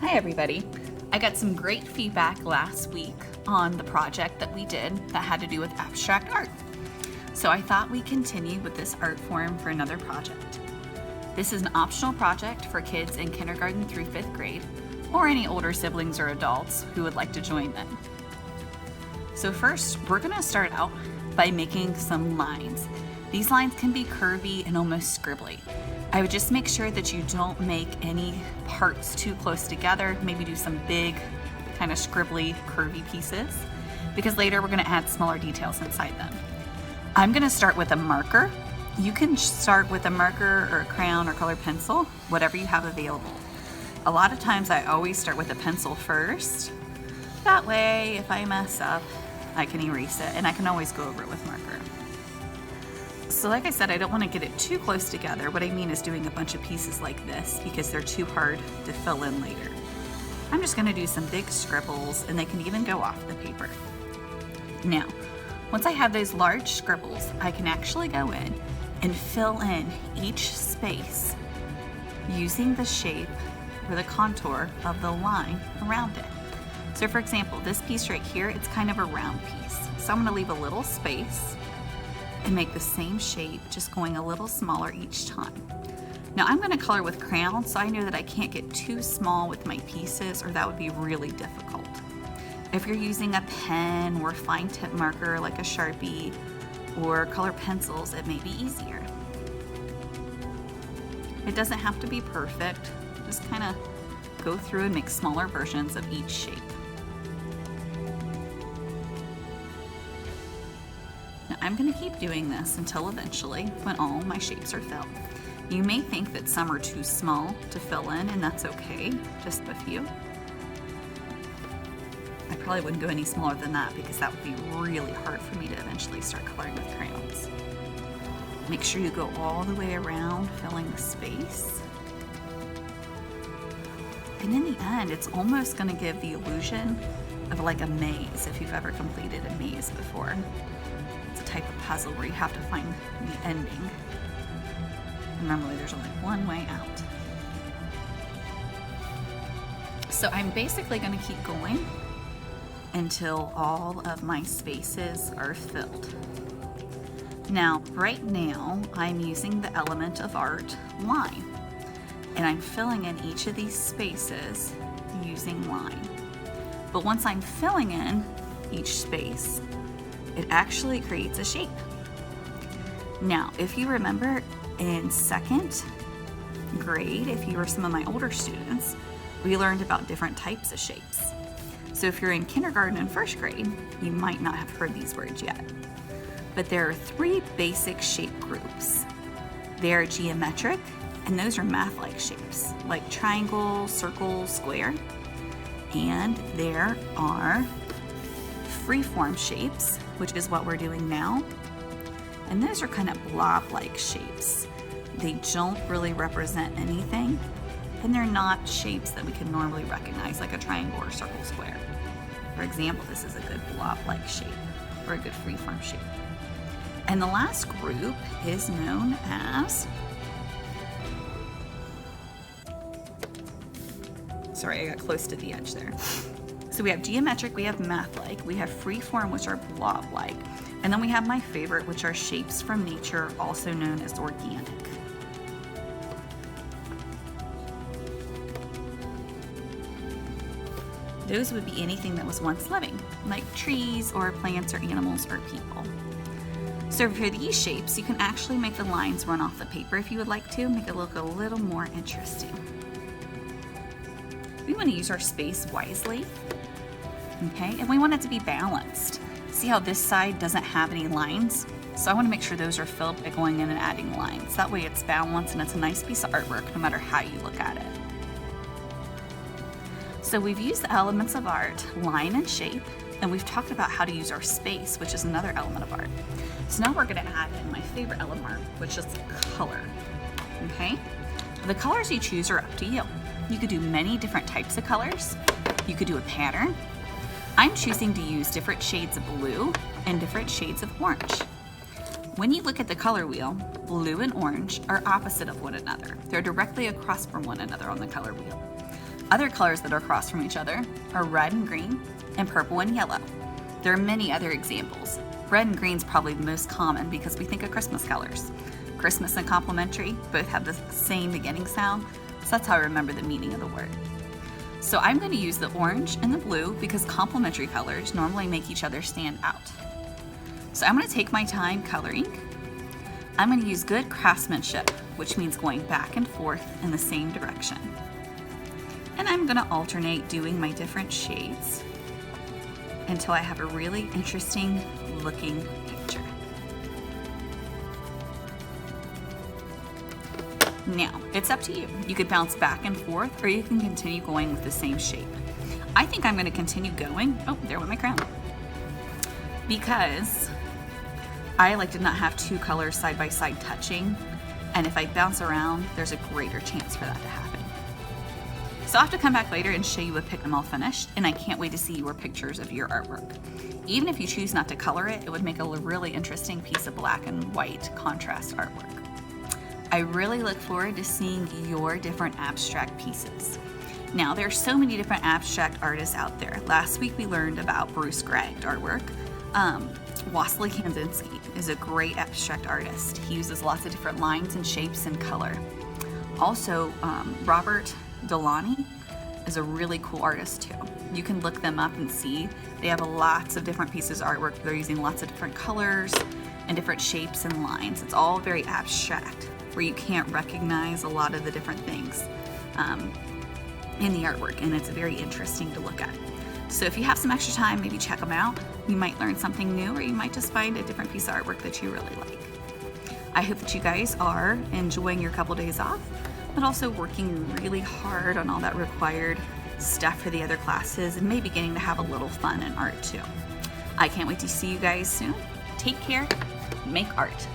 Hi everybody. I got some great feedback last week on the project that we did that had to do with abstract art. So I thought we'd continue with this art form for another project. This is an optional project for kids in kindergarten through 5th grade, or any older siblings or adults who would like to join them. So first, we're going to start out by making some lines. These lines can be curvy and almost scribbly. I would just make sure that you don't make any parts too close together. Maybe do some big, kind of scribbly, curvy pieces, because later we're going to add smaller details inside them. I'm going to start with a marker. You can start with a marker or a crayon or colored pencil, whatever you have available. A lot of times I always start with a pencil first. That way, if I mess up, I can erase it, and I can always go over it with marker. So like I said, I don't want to get it too close together. What I mean is doing a bunch of pieces like this because they're too hard to fill in later. I'm just going to do some big scribbles, and they can even go off the paper. Now, once I have those large scribbles, I can actually go in and fill in each space using the shape or the contour of the line around it. So for example, this piece right here, it's kind of a round piece. So I'm going to leave a little space and make the same shape, just going a little smaller each time. Now I'm going to color with crayon, so I know that I can't get too small with my pieces, or that would be really difficult. If you're using a pen or a fine tip marker like a Sharpie or color pencils, it may be easier. It doesn't have to be perfect, just kind of go through and make smaller versions of each shape. Now I'm going to keep doing this until eventually when all my shapes are filled. You may think that some are too small to fill in, and that's okay, just a few. I probably wouldn't go any smaller than that because that would be really hard for me to eventually start coloring with crayons. Make sure you go all the way around, filling the space. And in the end, it's almost going to give the illusion of like a maze, if you've ever completed a maze before. It's a type of puzzle where you have to find the ending. And normally there's only one way out. So I'm basically going to keep going until all of my spaces are filled. Now, right now, I'm using the element of art line, and I'm filling in each of these spaces using line. But once I'm filling in each space, it actually creates a shape. Now, if you remember in 2nd grade, if you were some of my older students, we learned about different types of shapes. So if you're in kindergarten and 1st grade, you might not have heard these words yet. But there are 3 basic shape groups. They are geometric, and those are math-like shapes, like triangle, circle, square. And there are freeform shapes, which is what we're doing now. And those are kind of blob-like shapes. They don't really represent anything, and they're not shapes that we can normally recognize, like a triangle or circle, square. For example, this is a good blob-like shape, or a good freeform shape. And the last group is known as, sorry, I got close to the edge there. So we have geometric, we have math-like, we have freeform, which are blob-like, and then we have my favorite, which are shapes from nature, also known as organic. Those would be anything that was once living, like trees or plants or animals or people. So for these shapes, you can actually make the lines run off the paper if you would like to, make it look a little more interesting. We want to use our space wisely, okay? And we want it to be balanced. See how this side doesn't have any lines? So I want to make sure those are filled by going in and adding lines. That way it's balanced and it's a nice piece of artwork no matter how you look at it. So we've used the elements of art, line and shape, and we've talked about how to use our space, which is another element of art. So now we're going to add in my favorite element of art, which is color, okay? The colors you choose are up to you. You could do many different types of colors. You could do a pattern. I'm choosing to use different shades of blue and different shades of orange. When you look at the color wheel, blue and orange are opposite of one another. They're directly across from one another on the color wheel. Other colors that are across from each other are red and green and purple and yellow. There are many other examples. Red and green is probably the most common because we think of Christmas colors. Christmas and complementary both have the same beginning sound, so that's how I remember the meaning of the word. So I'm going to use the orange and the blue because complementary colors normally make each other stand out. So I'm going to take my time coloring. I'm going to use good craftsmanship, which means going back and forth in the same direction. And I'm going to alternate doing my different shades until I have a really interesting looking picture. Now, it's up to you. You could bounce back and forth, or you can continue going with the same shape. I think I'm going to continue going. Oh, there went my crown. Because I like to not have two colors side by side touching, and if I bounce around, there's a greater chance for that to happen. So I'll have to come back later and show you a pic I'm all finished, and I can't wait to see your pictures of your artwork. Even if you choose not to color it, it would make a really interesting piece of black and white contrast artwork. I really look forward to seeing your different abstract pieces. Now, there are so many different abstract artists out there. Last week we learned about Bruce Gregg artwork. Wassily Kandinsky is a great abstract artist. He uses lots of different lines and shapes and color. Also, Robert Delany is a really cool artist too. You can look them up and see. They have lots of different pieces of artwork. They're using lots of different colors and different shapes and lines. It's all very abstract, where you can't recognize a lot of the different things in the artwork, and it's very interesting to look at. So if you have some extra time, maybe check them out. You might learn something new, or you might just find a different piece of artwork that you really like. I hope that you guys are enjoying your couple days off, but also working really hard on all that required stuff for the other classes, and maybe getting to have a little fun in art too. I can't wait to see you guys soon. Take care, make art.